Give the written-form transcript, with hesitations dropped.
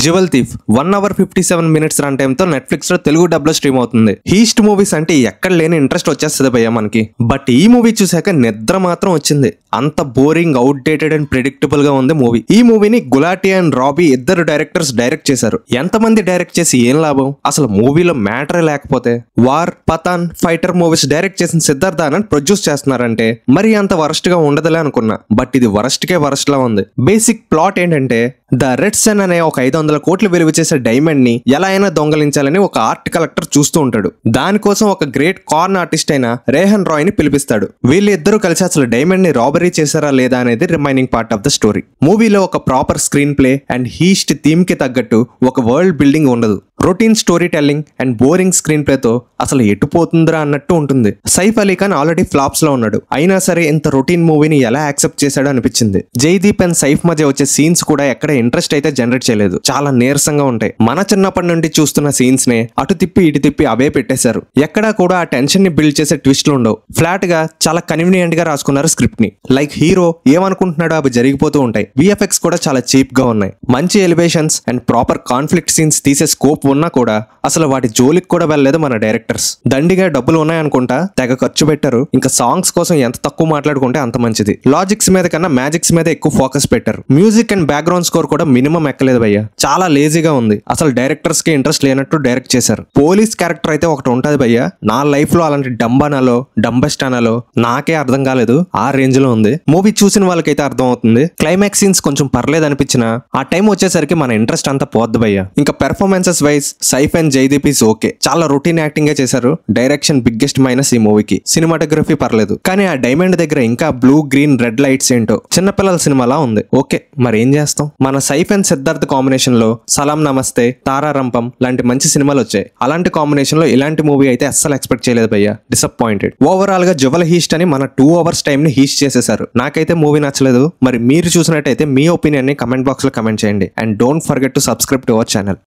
Jewel thief 1 hour 57 minutes run time తో Netflix లో Telugu dub లో స్ట్రీమ్ అవుతుంది. హీస్ట్ మూవీస్ అంటే ఎక్కడ లేని ఇంట్రెస్ట్ వచ్చేస్తుంది భయ్య మనకి. బట్ ఈ మూవీ చూసాక నిద్ర మాత్రం వచ్చింది. అంత boring, out dated and predictable గా ఉంది మూవీ. ఈ మూవీని గులాటి అండ్ రాబీ ఇద్దరు డైరెక్టర్స్ డైరెక్ట్ చేశారు. ఎంతమంది డైరెక్ట్ చేసి ఏం లాభం? అసలు మూవీలో మ్యాటరే లేకపోతే. War, Pathan, fighter movies direct చేసిన సిద్ధార్థ్ ఆనంద్ ప్రొడ్యూస్ చేస్తున్నారంటే మరి అంత వరస్ట్ గా ఉండదులే అనుకున్నా. బట్ ఇది వరస్ట్ కే వరస్ట్ లా ఉంది. బేసిక్ ప్లాట్ ఏంటంటే ద రెడ్ సన్ అనే ఒక 500 కోట్లు విలువ చేసే డైమండ్ ని ఎలా అయినా దొంగలించాలని ఒక ఆర్ట్ కలెక్టర్ చూస్తూ ఉంటాడు. దానికోసం ఒక గ్రేట్ కార్న్ ఆర్టిస్ట్ అయిన రేహన్ రాయ్ ని పిలిపిస్తాడు. వీళ్ళిద్దరూ కలిసి అసలు డైమండ్ ని రాబరీ చేశారా లేదా అనేది remaining part of the story. మూవీలో ఒక proper screen play and heist theme కి తగ్గట్టు ఒక వరల్డ్ బిల్డింగ్ ఉండదు. Routine story telling and boring screen play తో అసలు ఎటుపోతుందిరా అన్నట్టు ఉంటుంది. సైఫ్ అలీ ఖాన్ ఆల్రెడీ ఫ్లాప్స్ లో ఉన్నాడు. అయినా సరే ఇంత రొటీన్ మూవీని ఎలా యాక్సెప్ట్ చేశాడో అనిపించింది. జైదీప్ అండ్ సైఫ్ మధ్య వచ్చే సీన్స్ కూడా ఎక్కడ ఇంట్రెస్ట్ అయితే జనరేట్ చేయలేదు. చాలా నీరసంగా ఉంటాయి. మన చిన్నప్పటి నుండి చూస్తున్న సీన్స్ నే అటు తిప్పి ఇటు తిప్పి అవే పెట్టేశారు. ఎక్కడా కూడా ఆ టెన్షన్ ని బిల్డ్ చేసే ట్విస్ట్లు ఉండవు. ఫ్లాట్ గా చాలా కన్వీనియంట్ గా రాసుకున్నారు స్క్రిప్ట్ ని. లైక్ హీరో ఏమనుకుంటున్నాడో అవి జరిగిపోతూ ఉంటాయి. విఎఫ్ఎక్స్ కూడా చాలా చీప్ గా ఉన్నాయి. మంచి elevations and proper conflict scenes తీసే స్కోప్ ఉన్నా కూడా అసలు వాటి జోలికి కూడా వెళ్ళలేదు మన డైరెక్టర్స్. దండిగా డబ్బులు ఉన్నాయనుకుంటా తెగ ఖర్చు పెట్టారు. ఇంకా సాంగ్స్ కోసం ఎంత తక్కువ మాట్లాడుకుంటే అంత మంచిది. లాజిక్స్ మీద కన్నా మ్యాజిక్స్ మీద ఎక్కువ ఫోకస్ పెట్టారు. మ్యూజిక్ అండ్ బ్యాక్గ్రౌండ్ స్కోర్ కూడా మినిమం ఎక్కలేదు భయ్య. చాలా లేజీగా ఉంది. అసలు డైరెక్టర్స్ కి ఇంట్రెస్ట్ లేనట్టు డైరెక్ట్ చేశారు. పోలీస్ క్యారెక్టర్ అయితే ఒకటి ఉంటది భయ్య. నా లైఫ్ లో అలాంటి డంబనాలో డంబెస్టానాలో నాకే అర్థం కాలేదు. ఆ రేంజ్ లో ఉంది. మూవీ చూసిన వాళ్ళకైతే అర్థం అవుతుంది. క్లైమాక్స్ సీన్స్ కొంచెం పర్లేదు అనిపించినా ఆ టైం వచ్చేసరికి మన ఇంట్రెస్ట్ అంతా పోద్ది భయ్య. ఇంకా performances wise Saif and Jaideep is okay. చాలా రొటీన్ యాక్టింగ్ చేశారు. డైరెక్షన్ బిగ్గెస్ట్ మైనస్ ఈ మూవీకి. సినిమాటోగ్రఫీ పర్లేదు. కానీ ఆ డైమండ్ దగ్గర ఇంకా బ్లూ, గ్రీన్, రెడ్ లైట్స్ ఏంటో చిన్నపిల్లల సినిమాలా ఉంది. ఓకే, మరి ఏం చేస్తాం. మన సైఫ్ అండ్ సిద్ధార్థ్ కాంబినేషన్ లో సలాం నమస్తే, తారా రంపం లాంటి మంచి సినిమాలు వచ్చాయి. అలాంటి కాంబినేషన్ లో ఇలాంటి మూవీ అయితే అస్సలు ఎక్స్పెక్ట్ చేయలేదు భయ్య. డిసప్పాయింటెడ్. ఓవరాల్ గా జ్యువెల్ హీస్ట్ అని మన 2 hours టైం ని హీస్ట్ చేసేసారు. నాకైతే మూవీ నచ్చలేదు. మరి మీరు చూసినట్టయితే మీ ఒపీనియన్ ని కమెంట్ బాక్స్ లో కమెంట్ చేయండి. And don't forget to subscribe to our channel.